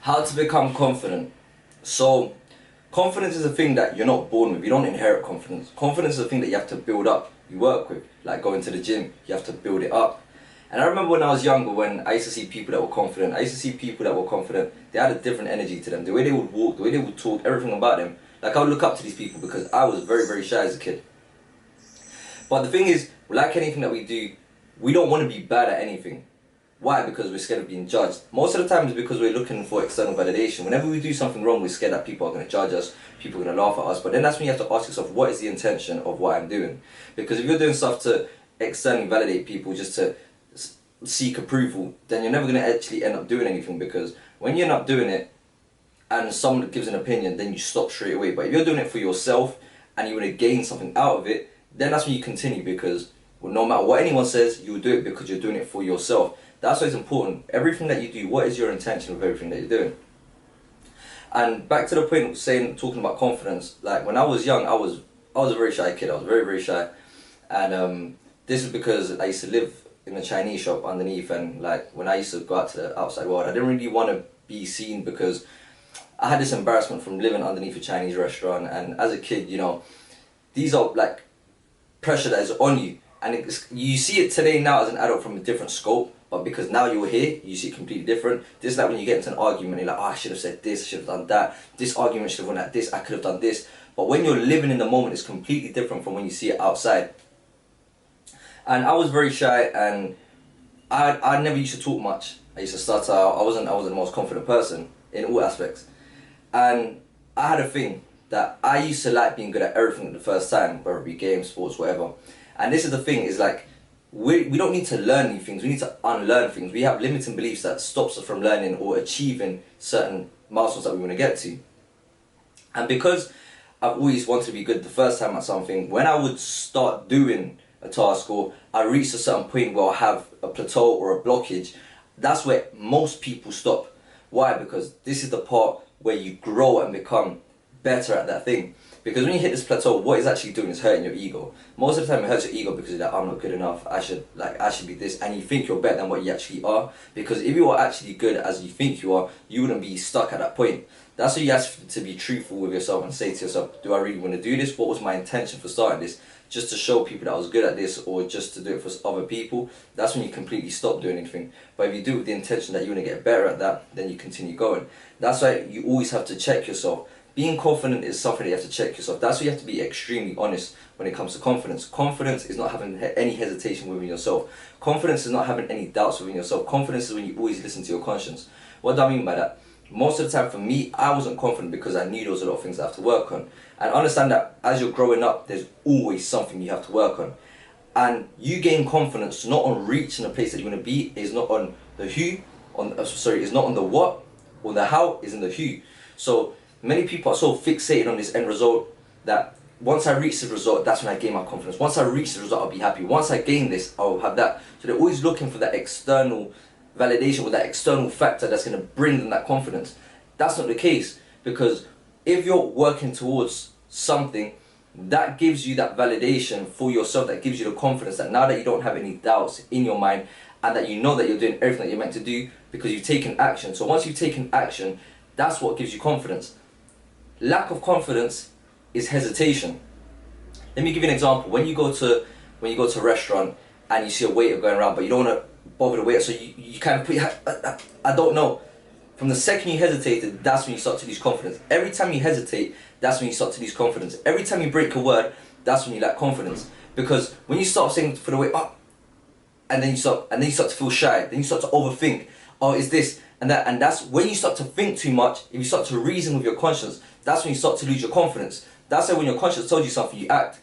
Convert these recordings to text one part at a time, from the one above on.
How to become confident. So, confidence is a thing that you're not born with. You don't inherit confidence. Confidence is a thing that you have to build up. You work with. Like going to the gym, you have to build it up. And I remember when I was younger, when I used to see people that were confident, they had a different energy to them. The way they would walk, the way they would talk, everything about them. Like, I would look up to these people because I was very, very shy as a kid. But the thing is, like anything that we do, we don't want to be bad at anything. Why? Because we're scared of being judged. Most of the time it's because we're looking for external validation. Whenever we do something wrong, we're scared that people are going to judge us, people are going to laugh at us. But then that's when you have to ask yourself, what is the intention of what I'm doing? Because if you're doing stuff to externally validate people just to seek approval, then you're never going to actually end up doing anything, because when you end up doing it and someone gives an opinion, then you stop straight away. But if you're doing it for yourself and you want to gain something out of it, then that's when you continue, because no matter what anyone says, you'll do it because you're doing it for yourself. That's why it's important. Everything that you do, what is your intention with everything that you're doing? And back to the point of talking about confidence, like when I was young, I was a very shy kid. I was very, very shy. And this is because I used to live in a Chinese shop underneath, and like when I used to go out to the outside world, I didn't really want to be seen because I had this embarrassment from living underneath a Chinese restaurant. And as a kid, you know, these are like pressure that is on you. And you see it today now as an adult from a different scope, but because now you're here, you see it completely different. This is like when you get into an argument, you're like, oh, I should have said this, I should have done that. This argument should have went like this, I could have done this. But when you're living in the moment, it's completely different from when you see it outside. And I was very shy, and I never used to talk much. I used to stutter. I wasn't the most confident person in all aspects. And I had a thing that I used to like being good at everything the first time, whether it be games, sports, whatever. And this is the thing, is like, we don't need to learn new things, we need to unlearn things. We have limiting beliefs that stops us from learning or achieving certain milestones that we want to get to. And because I've always wanted to be good the first time at something, when I would start doing a task or I reach a certain point where I have a plateau or a blockage, that's where most people stop. Why? Because this is the part where you grow and become better at that thing. Because when you hit this plateau, what it's actually doing is hurting your ego. Most of the time it hurts your ego because you're like, I'm not good enough, I should be this, and you think you're better than what you actually are. Because if you are actually good as you think you are, you wouldn't be stuck at that point. That's why you have to be truthful with yourself and say to yourself, do I really want to do this? What was my intention for starting this? Just to show people that I was good at this, or just to do it for other people? That's when you completely stop doing anything. But if you do it with the intention that you want to get better at that, then you continue going. That's why you always have to check yourself. Being confident is something that you have to check yourself. That's why you have to be extremely honest when it comes to confidence. Confidence is not having any hesitation within yourself. Confidence is not having any doubts within yourself. Confidence is when you always listen to your conscience. What do I mean by that? Most of the time for me, I wasn't confident because I knew there was a lot of things I have to work on. And understand that as you're growing up, there's always something you have to work on. And you gain confidence not on reaching a place that you want to be, is not on the who, it's not on the what, or the how, is in the who. So many people are so fixated on this end result that once I reach the result, that's when I gain my confidence. Once I reach the result, I'll be happy. Once I gain this, I'll have that. So they're always looking for that external validation or that external factor that's going to bring them that confidence. That's not the case, because if you're working towards something, that gives you that validation for yourself, that gives you the confidence that now that you don't have any doubts in your mind, and that you know that you're doing everything that you're meant to do because you've taken action. So once you've taken action, that's what gives you confidence. Lack of confidence is hesitation. Let me give you an example. When you go to a restaurant and you see a waiter going around, but you don't want to bother the waiter, so you kind of put your I don't know. From the second you hesitated, that's when you start to lose confidence. Every time you hesitate, that's when you start to lose confidence. Every time you break a word, that's when you lack confidence. Because when you start saying for the waiter, and then you start to feel shy, then you start to overthink. Oh, is this and that? And that's when you start to think too much. If you start to reason with your conscience, that's when you start to lose your confidence. That's why when your conscience told you something, you act.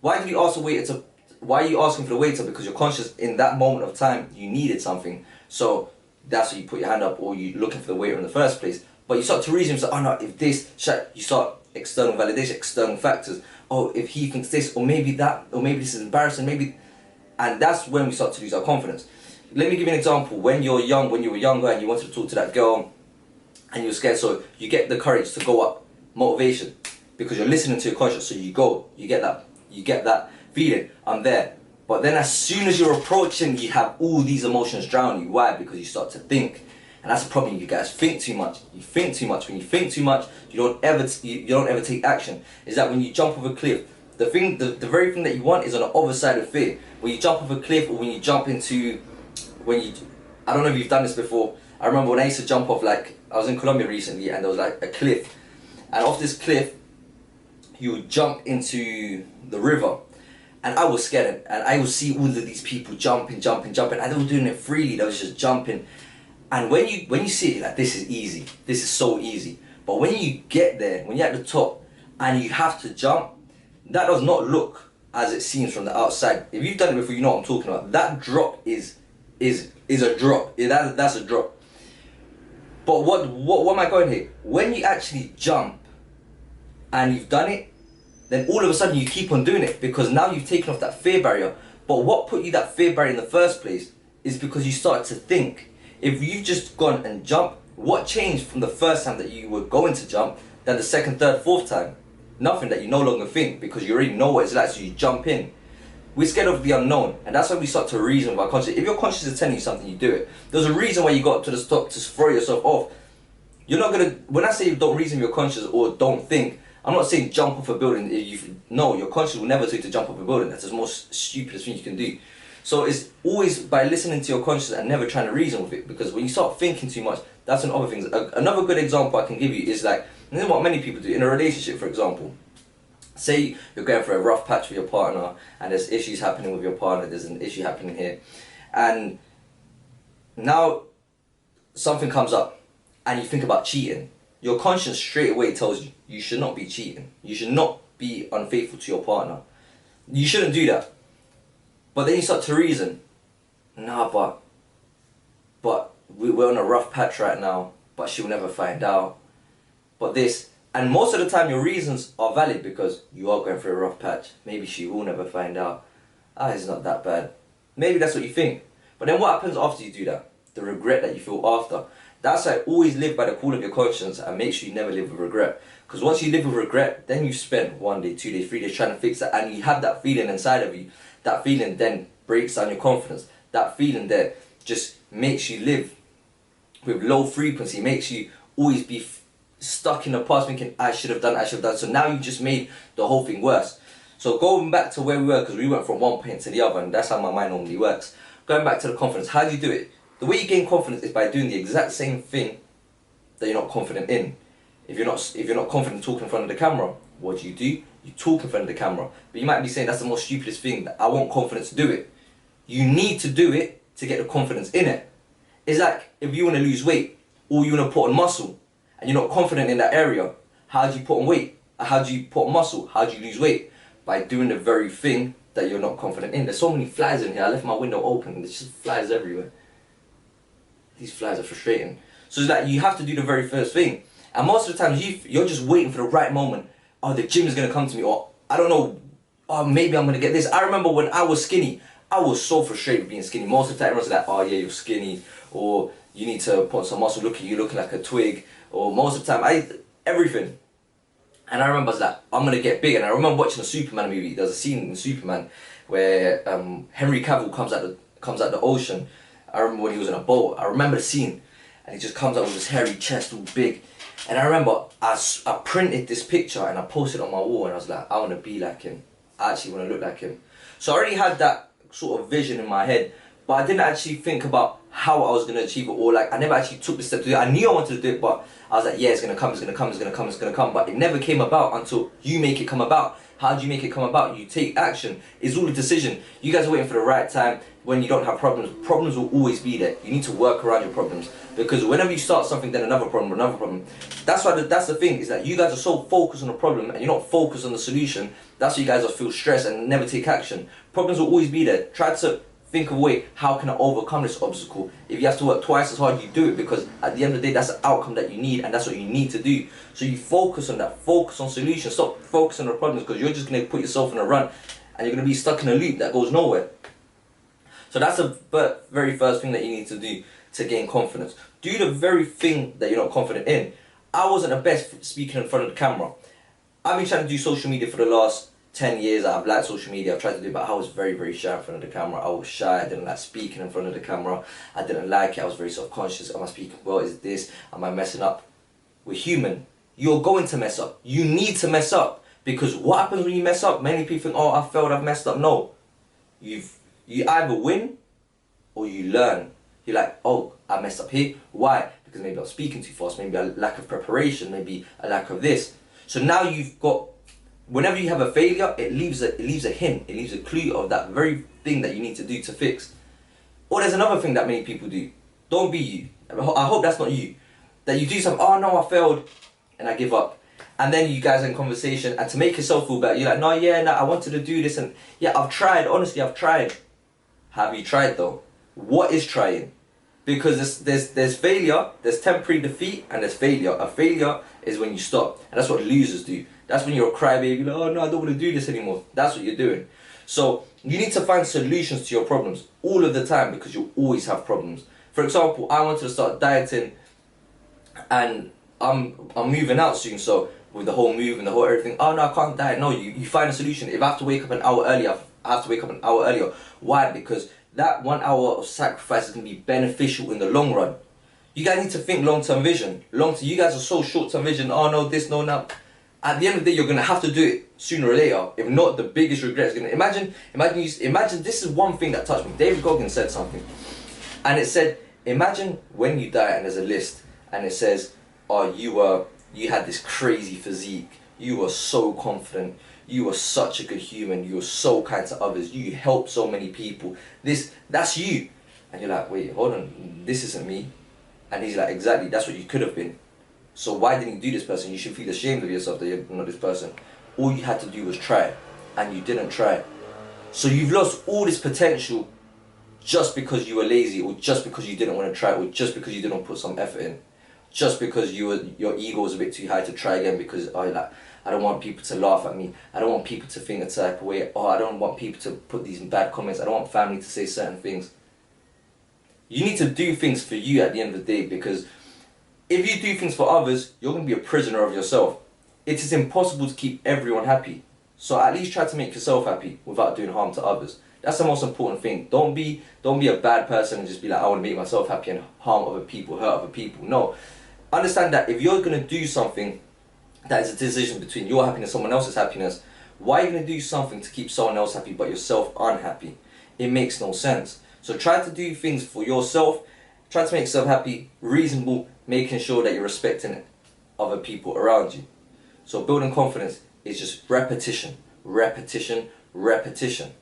Why are you asking for the waiter? Because your conscience in that moment of time, you needed something. So that's why you put your hand up, or you're looking for the waiter in the first place. But you start to reason, so, oh no, if this, you start external validation, external factors. Oh, if he thinks this, or maybe that, or maybe this is embarrassing, maybe. And that's when we start to lose our confidence. Let me give you an example. When you were younger and you wanted to talk to that girl and you were scared, so you get the courage to go up, motivation, because you're listening to your conscience, so you go, you get that feeling, I'm there. But then as soon as you're approaching, you have all these emotions drown you. Why? Because you start to think. And that's the problem, you guys think too much. You think too much. When you think too much, you don't ever take action. Is that when you jump off a cliff, the very thing that you want is on the other side of fear. When you jump off a cliff, or when you jump into, I don't know if you've done this before. I remember when I used to jump off, like, I was in Colombia recently, and there was like a cliff, and off this cliff, you would jump into the river, and I was scared, and I would see all of these people jumping, and they were doing it freely. They was just jumping, and when you see it, like, this is easy, this is so easy. But when you get there, when you're at the top, and you have to jump, that does not look as it seems from the outside. If you've done it before, you know what I'm talking about. That drop is a drop. That's a drop. But what am I going here? When you actually jump and you've done it, then all of a sudden you keep on doing it, because now you've taken off that fear barrier. But what put you that fear barrier in the first place is because you started to think. If you've just gone and jumped, what changed from the first time that you were going to jump than the second, third, fourth time? Nothing, that you no longer think, because you already know what it's like, so you jump in. We're scared of the unknown, and that's why we start to reason with our conscience. If your conscience is telling you something, you do it. There's a reason why you got to the top to throw yourself off. You're not gonna, when I say don't reason with your conscience or don't think, I'm not saying jump off a building. No, your conscience will never tell you to jump off a building. That's the most stupidest thing you can do. So it's always by listening to your conscience and never trying to reason with it, because when you start thinking too much, that's when other things. Another good example I can give you is, like, this is what many people do in a relationship, for example. Say you're going through a rough patch with your partner, and there's issues happening with your partner, there's an issue happening here, and now something comes up and you think about cheating. Your conscience straight away tells you, you should not be cheating. You should not be unfaithful to your partner. You shouldn't do that. But then you start to reason, nah, but we're on a rough patch right now, but she'll never find out. But this, and most of the time your reasons are valid, because you are going through a rough patch. Maybe she will never find out. It's not that bad. Maybe that's what you think. But then what happens after you do that? The regret that you feel after. That's why always live by the call of your conscience, and make sure you never live with regret. Because once you live with regret, then you spend 1 day, 2 days, 3 days trying to fix it, and you have that feeling inside of you. That feeling then breaks down your confidence. That feeling there just makes you live with low frequency, makes you always be stuck in the past thinking, I should have done. So now you just made the whole thing worse. So going back to where we were, because we went from one point to the other, and that's how my mind normally works. Going back to the confidence, how do you do it? The way you gain confidence is by doing the exact same thing that you're not confident in. If you're not confident talking in front of the camera, what do? You talk in front of the camera. But you might be saying, that's the most stupidest thing, that I want confidence to do it. You need to do it to get the confidence in it. It's like if you want to lose weight, or you want to put on muscle, and you're not confident in that area, how do you put on weight? How do you put on muscle? How do you lose weight? By doing the very thing that you're not confident in. There's so many flies in here. I left my window open and there's just flies everywhere. These flies are frustrating. So it's like you have to do the very first thing. And most of the time you're just waiting for the right moment. Oh, the gym is going to come to me, or I don't know, oh, maybe I'm going to get this. I remember when I was skinny, I was so frustrated with being skinny. Most of the time everyone's like, oh yeah, you're skinny, or you need to put on some muscle, look at you looking like a twig, or most of the time, everything. And I remember I was like, I'm going to get big. And I remember watching a Superman movie. There's a scene in Superman where Henry Cavill comes out the ocean. I remember when he was in a boat. I remember the scene, and he just comes out with his hairy chest all big. And I remember I printed this picture and I posted it on my wall, and I was like, I want to be like him. I actually want to look like him. So I already had that sort of vision in my head, but I didn't actually think about how I was going to achieve it, or like I never actually took the step to do it. I knew I wanted to do it, but I was like, yeah, it's going to come, it's going to come, it's going to come, it's going to come. But it never came about until you make it come about. How do you make it come about? You take action. It's all a decision. You guys are waiting for the right time when you don't have problems. Problems will always be there. You need to work around your problems, because whenever you start something, then another problem, another problem. That's why that's the thing, is that you guys are so focused on the problem and you're not focused on the solution. That's why you guys feel stressed and never take action. Problems will always be there. Try to think of a way, how can I overcome this obstacle? If you have to work twice as hard, you do it, because at the end of the day, that's the outcome that you need, and that's what you need to do. So you focus on that, focus on solutions, stop focusing on the problems, because you're just going to put yourself in a run and you're going to be stuck in a loop that goes nowhere. So that's the very first thing that you need to do to gain confidence. Do the very thing that you're not confident in. I wasn't the best speaking in front of the camera. I've been trying to do social media for the last 10 years I've liked social media, I've tried to do it, but I was very, very shy in front of the camera. I was shy, I didn't like speaking in front of the camera. I didn't like it, I was very self-conscious. Am I speaking well? Is this? Am I messing up? We're human. You're going to mess up. You need to mess up. Because what happens when you mess up? Many people think, oh, I failed, I've messed up. No. You either win or you learn. You're like, oh, I messed up here. Why? Because maybe I was speaking too fast, maybe a lack of preparation, maybe a lack of this. So now you've got, whenever you have a failure, it leaves a hint, it leaves a clue of that very thing that you need to do to fix. Or there's another thing that many people do. Don't be you. I hope that's not you. That you do something, oh no, I failed, and I give up. And then you guys are in conversation, and to make yourself feel better, you're like, no, yeah, no, I wanted to do this, and yeah, I've tried, honestly, I've tried. Have you tried though? What is trying? Because there's failure, there's temporary defeat, and there's failure. A failure is when you stop, and that's what losers do. That's when you're a crybaby, like, oh no, I don't want to do this anymore. That's what you're doing. So you need to find solutions to your problems all of the time, because you'll always have problems. For example, I wanted to start dieting, and I'm moving out soon, so with the whole move and the whole everything, oh no, I can't diet. No, you find a solution. If I have to wake up an hour earlier, I have to wake up an hour earlier. Why? Because that 1 hour of sacrifice is going to be beneficial in the long run. You guys need to think long-term vision. You guys are so short-term vision. Oh no, this, no, no. At the end of the day, you're going to have to do it sooner or later. If not, the biggest regret is going to... Imagine this is one thing that touched me. David Goggins said something. And it said, imagine when you die and there's a list. And it says, oh, you had this crazy physique. You were so confident. You were such a good human. You were so kind to others. You helped so many people. That's you. And you're like, wait, hold on. This isn't me. And he's like, exactly. That's what you could have been. So why didn't you do this person? You should feel ashamed of yourself that you're not this person. All you had to do was try. And you didn't try. So you've lost all this potential just because you were lazy, or just because you didn't want to try, or just because you didn't put some effort in. Just because your ego was a bit too high to try again, because I don't want people to laugh at me. I don't want people to think a type of way. Oh, I don't want people to put these bad comments. I don't want family to say certain things. You need to do things for you at the end of the day, because if you do things for others, you're going to be a prisoner of yourself. It is impossible to keep everyone happy. So at least try to make yourself happy without doing harm to others. That's the most important thing. Don't be a bad person and just be like, I want to make myself happy and harm other people, hurt other people. No. Understand that if you're going to do something that is a decision between your happiness and someone else's happiness, why are you going to do something to keep someone else happy but yourself unhappy? It makes no sense. So try to do things for yourself. Try to make yourself happy, reasonable, making sure that you're respecting other people around you. So building confidence is just repetition, repetition, repetition.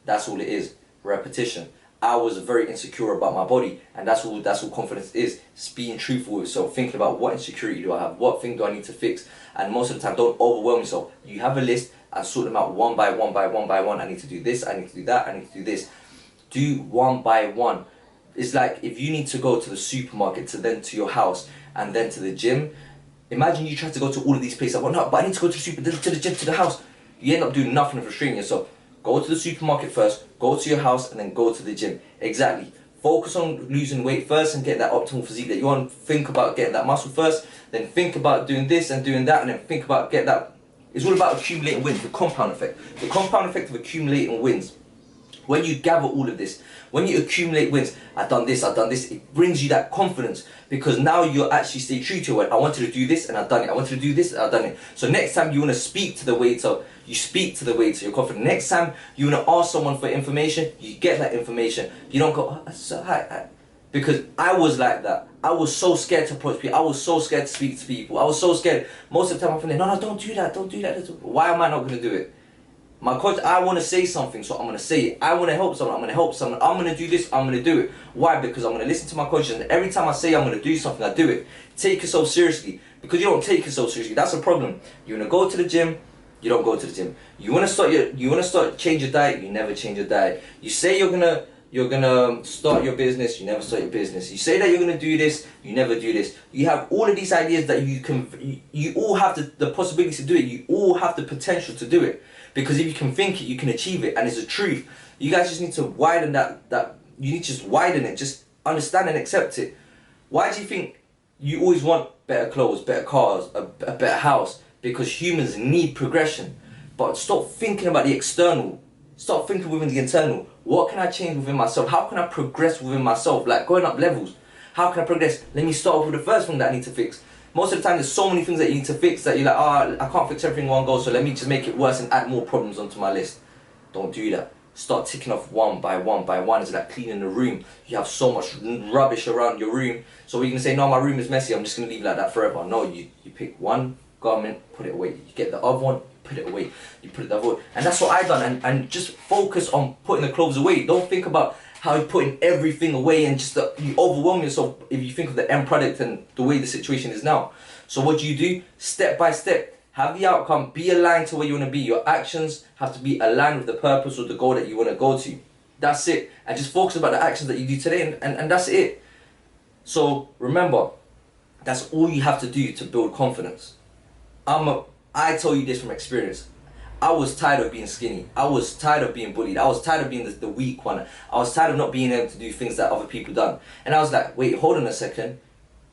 That's all it is, repetition. I was very insecure about my body, and that's all confidence is. Just being truthful with yourself, thinking about what insecurity do I have, what thing do I need to fix, and most of the time, don't overwhelm yourself. You have a list and sort them out one by one by one by one. I need to do this, I need to do that, I need to do this. Do one by one. It's like if you need to go to the supermarket, to your house, and then to the gym. Imagine you try to go to all of these places. Well, no, but I need to go to the gym, to the house. You end up doing nothing and frustrating yourself. Go to the supermarket first, go to your house, and then go to the gym. Exactly. Focus on losing weight first and get that optimal physique that you want. Think about getting that muscle first, then think about doing this and doing that, and then think about get that. It's all about accumulating wins, the compound effect. The compound effect of accumulating wins. When you gather all of this, when you accumulate wins, I've done this, it brings you that confidence, because now you actually stay true to your word. I wanted to do this and I've done it. I wanted to do this and I've done it. So next time you want to speak to the waiter, you speak to the waiter, you're confident. Next time you want to ask someone for information, you get that information. You don't go, oh, so hi. Because I was like that. I was so scared to approach people. I was so scared to speak to people. I was so scared. Most of the time I'm thinking, no, don't do that, don't do that. Why am I not going to do it? My coach, I want to say something, so I'm going to say it. I want to help someone, I'm going to help someone. I'm going to do this, I'm going to do it. Why? Because I'm going to listen to my coaches, and every time I say I'm going to do something, I do it. Take yourself seriously, because you don't take yourself seriously. That's a problem. You want to go to the gym, you don't go to the gym. You want to change your diet, you never change your diet. You say you're gonna start your business, you never start your business. You say that you're gonna do this, you never do this. You have all of these ideas that you all have the possibility to do it. You all have the potential to do it. Because if you can think it, you can achieve it, and it's the truth. You guys just need to widen you need to just widen it, just understand and accept it. Why do you think you always want better clothes, better cars, a better house? Because humans need progression. But stop thinking about the external. Start thinking within the internal. What can I change within myself? How can I progress within myself? Like going up levels. How can I progress? Let me start off with the first thing that I need to fix. Most of the time there's so many things that you need to fix that you're like, I can't fix everything in one go, so let me just make it worse and add more problems onto my list. Don't do that. Start ticking off one by one by one. It's like cleaning the room. You have so much rubbish around your room. So you're going to say, no, my room is messy, I'm just going to leave it like that forever. No, you pick one garment, put it away. You get the other one, put it away. You put it the other way. And that's what I've done. And just focus on putting the clothes away. Don't think about how you're putting everything away and just you overwhelm yourself if you think of the end product and the way the situation is now. So what do? Step by step. Have the outcome, be aligned to where you want to be. Your actions have to be aligned with the purpose or the goal that you want to go to. That's it. And just focus about the actions that you do today and that's it. So remember, that's all you have to do to build confidence. I tell you this from experience. I was tired of being skinny. I was tired of being bullied. I was tired of being the weak one. I was tired of not being able to do things that other people done. And I was like, wait, hold on a second.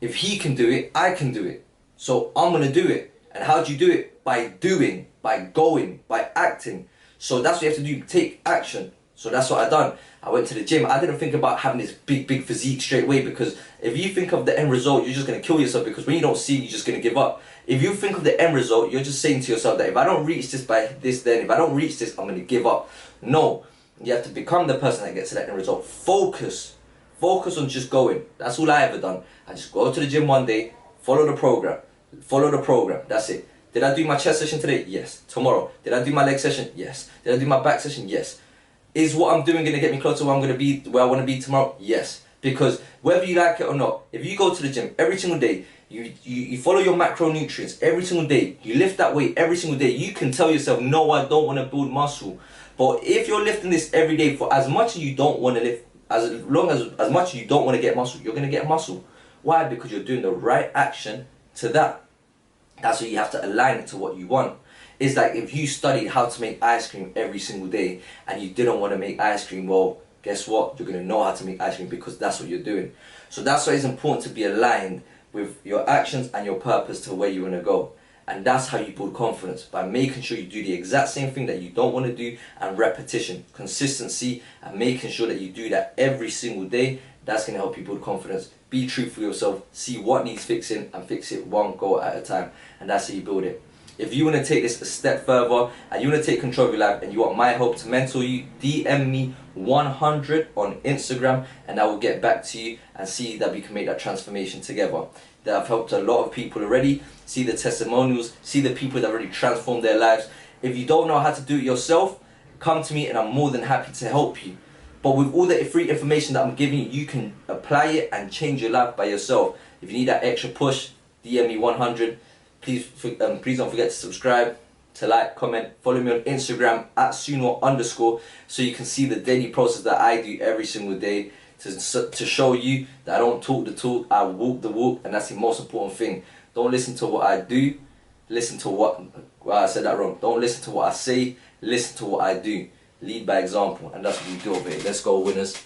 If he can do it, I can do it. So I'm going to do it. And how do you do it? By doing, by going, by acting. So that's what you have to do, take action. So that's what I done. I went to the gym. I didn't think about having this big physique straight away, because if you think of the end result, you're just going to kill yourself, because when you don't see it, you're just going to give up. If you think of the end result, you're just saying to yourself that if I don't reach this by this, then if I don't reach this, I'm going to give up. No, you have to become the person that gets to that end result. Focus on just going. That's all I ever done. I just go to the gym one day, follow the program. Follow the program. That's it. Did I do my chest session today? Yes. Tomorrow. Did I do my leg session? Yes. Did I do my back session? Yes. Is what I'm doing going to get me closer to where I'm going to be, where I want to be tomorrow? Yes. Because whether you like it or not, if you go to the gym every single day, you follow your macronutrients every single day, you lift that weight every single day, you can tell yourself, no, I don't want to build muscle. But if you're lifting this every day for as much as you don't want to lift, as much as you don't want to get muscle, you're going to get muscle. Why? Because you're doing the right action to that. That's why you have to align it to what you want. It's like if you studied how to make ice cream every single day and you didn't want to make ice cream, well, guess what? You're going to know how to make ice cream because that's what you're doing. So that's why it's important to be aligned with your actions and your purpose to where you want to go. And that's how you build confidence, by making sure you do the exact same thing that you don't want to do, and repetition, consistency, and making sure that you do that every single day. That's going to help you build confidence. Be truthful with yourself, see what needs fixing, and fix it one goal at a time. And that's how you build it. If you want to take this a step further and you want to take control of your life and you want my help to mentor you, DM me 100 on Instagram and I will get back to you and see that we can make that transformation together. That I've helped a lot of people already. See the testimonials, see the people that already transformed their lives. If you don't know how to do it yourself, come to me and I'm more than happy to help you. But with all the free information that I'm giving you, you can apply it and change your life by yourself. If you need that extra push, DM me 100. Please don't forget to subscribe, to like, comment, follow me on Instagram at @Suno_, so you can see the daily process that I do every single day to show you that I don't talk the talk, I walk the walk, and that's the most important thing. Don't listen to what I do, listen to what, well, I said that wrong. Don't listen to what I say, listen to what I do. Lead by example, and that's what we do over here. Let's go, winners.